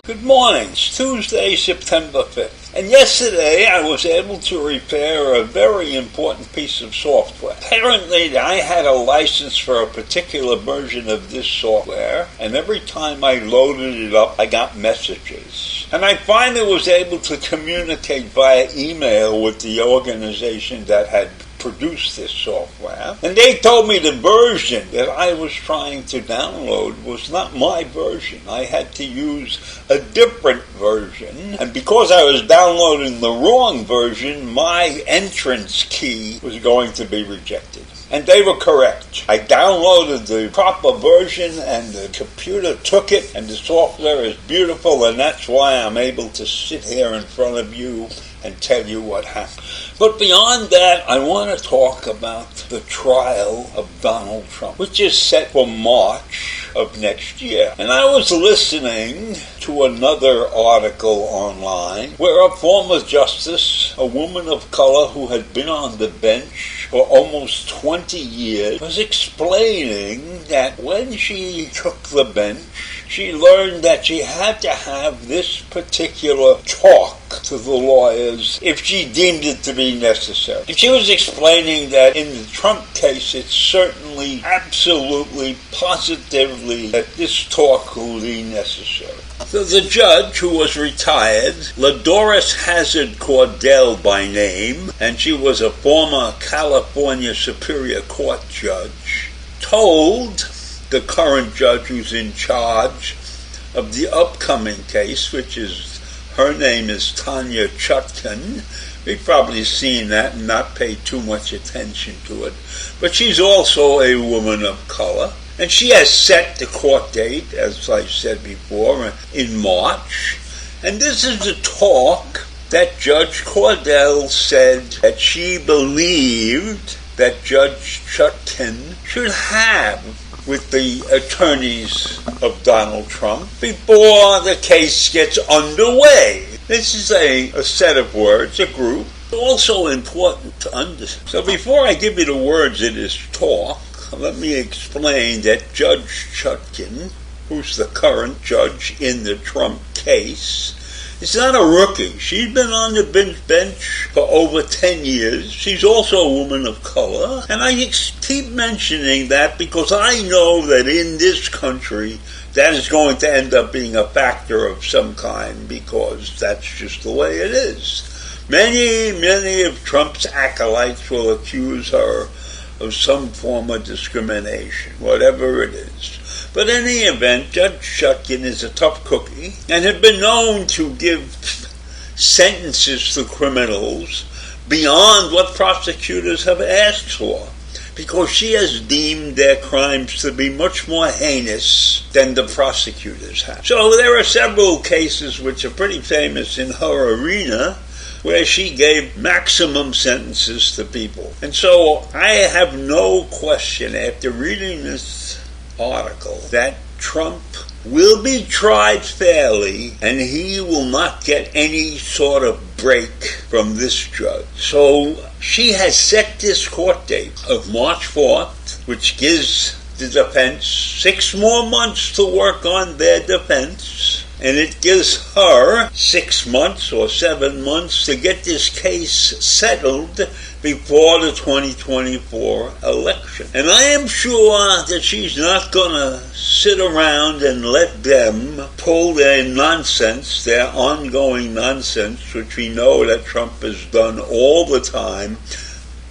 Good morning. It's Tuesday, September 5th. And yesterday I was able to repair a very important piece of software. Apparently I had a license for a particular version of this software, and every time I loaded it up I got messages. And I finally was able to communicate via email with the organization that had produced this software, and they told me the version that I was trying to download was not my version. I had to use a different version, and because I was downloading the wrong version, my entrance key was going to be rejected. And they were correct. I downloaded the proper version and the computer took it, and the software is beautiful, and that's why I'm able to sit here in front of you and tell you what happened. But beyond that, I want to talk about the trial of Donald Trump, which is set for March of next year. And I was listening to another article online where a former justice, a woman of color who had been on the bench for almost 20 years, was explaining that when she took the bench, she learned that she had to have this particular talk to the lawyers if she deemed it to be necessary. And she was explaining that in the Trump case, it's certainly, absolutely, positively that this talk will be necessary. So the judge, who was retired, LaDoris Hazard Cordell by name, and she was a former California Superior Court judge, told the current judge who's in charge of the upcoming case, which is, her name is Tanya Chutkan. We've probably seen that and not paid too much attention to it. But she's also a woman of color. And she has set the court date, as I said before, in March. And this is the talk that Judge Cordell said that she believed that Judge Chutkan should have with the attorneys of Donald Trump before the case gets underway. This is a set of words, a group, also important to understand. So before I give you the words in this talk, let me explain that Judge Chutkan, who's the current judge in the Trump case, is not a rookie. She's been on the bench for over 10 years. She's also a woman of color. And I keep mentioning that because I know that in this country, that is going to end up being a factor of some kind because that's just the way it is. Many of Trump's acolytes will accuse her of some form of discrimination, whatever it is. But in any event, Judge Chutkan is a tough cookie and had been known to give sentences to criminals beyond what prosecutors have asked for, because she has deemed their crimes to be much more heinous than the prosecutors have. So there are several cases which are pretty famous in her arena where she gave maximum sentences to people. And so I have no question after reading this article that Trump will be tried fairly and he will not get any sort of break from this judge. So she has set this court date of March 4th, which gives the defense 6 more months to work on their defense, and it gives her 6 months or 7 months to get this case settled before the 2024 election. And I am sure that she's not going to sit around and let them pull their nonsense, their ongoing nonsense, which we know that Trump has done all the time,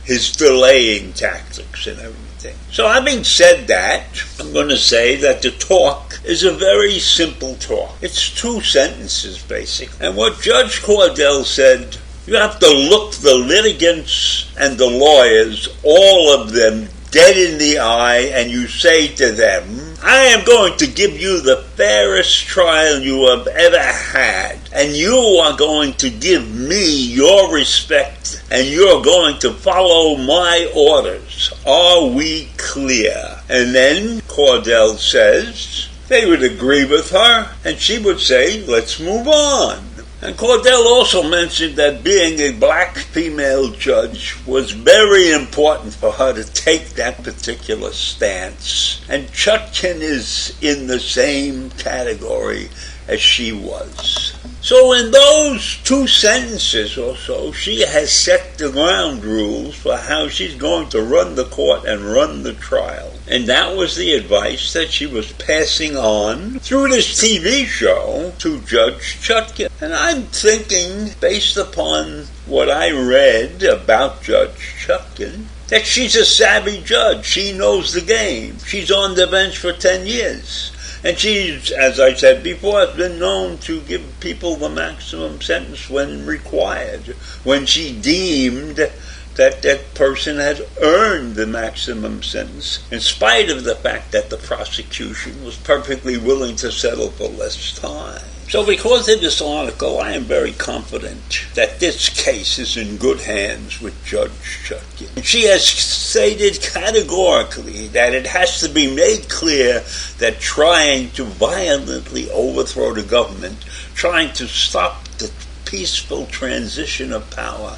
his delaying tactics and everything. So having said that, I'm going to say that the talk is a very simple talk. It's 2 sentences, basically. And what Judge Cordell said, you have to look the litigants and the lawyers, all of them, dead in the eye and you say to them, I am going to give you the fairest trial you have ever had, and you are going to give me your respect, and you're going to follow my orders. Are we clear? And then Cordell says they would agree with her, and she would say, let's move on. And Cordell also mentioned that being a black female judge was very important for her to take that particular stance. And Chutkan is in the same category as she was. So in those 2 sentences or so, she has set the ground rules for how she's going to run the court and run the trial. And that was the advice that she was passing on through this TV show to Judge Chutkan. And I'm thinking, based upon what I read about Judge Chutkan, that she's a savvy judge. She knows the game. She's on the bench for 10 years. And she's, as I said before, has been known to give people the maximum sentence when required, when she deemed that that person had earned the maximum sentence, in spite of the fact that the prosecution was perfectly willing to settle for less time. So because of this article, I am very confident that this case is in good hands with Judge Chutkan. She has stated categorically that it has to be made clear that trying to violently overthrow the government, trying to stop the peaceful transition of power,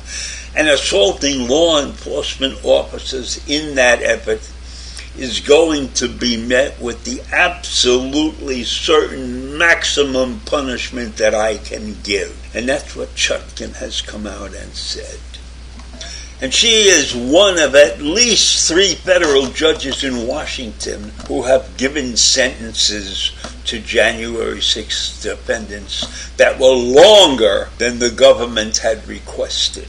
and assaulting law enforcement officers in that effort is going to be met with the absolutely certain maximum punishment that I can give. And that's what Chutkan has come out and said. And she is one of at least 3 federal judges in Washington who have given sentences to January 6th defendants that were longer than the government had requested.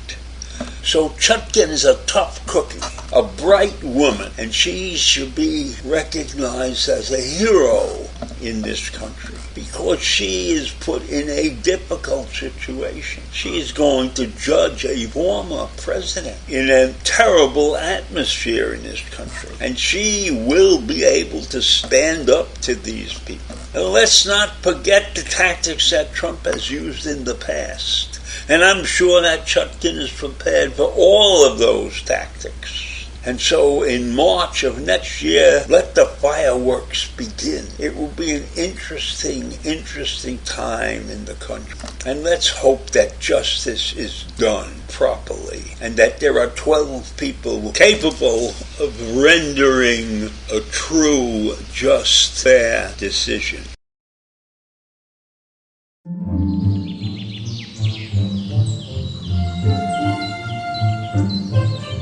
So Chutkan is a tough cookie, a bright woman, and she should be recognized as a hero in this country because she is put in a difficult situation. She is going to judge a former president in a terrible atmosphere in this country, and she will be able to stand up to these people. And let's not forget the tactics that Trump has used in the past. And I'm sure that Chutkan is prepared for all of those tactics. And so in March of next year, let the fireworks begin. It will be an interesting time in the country. And let's hope that justice is done properly and that there are 12 people capable of rendering a true, just, fair decision.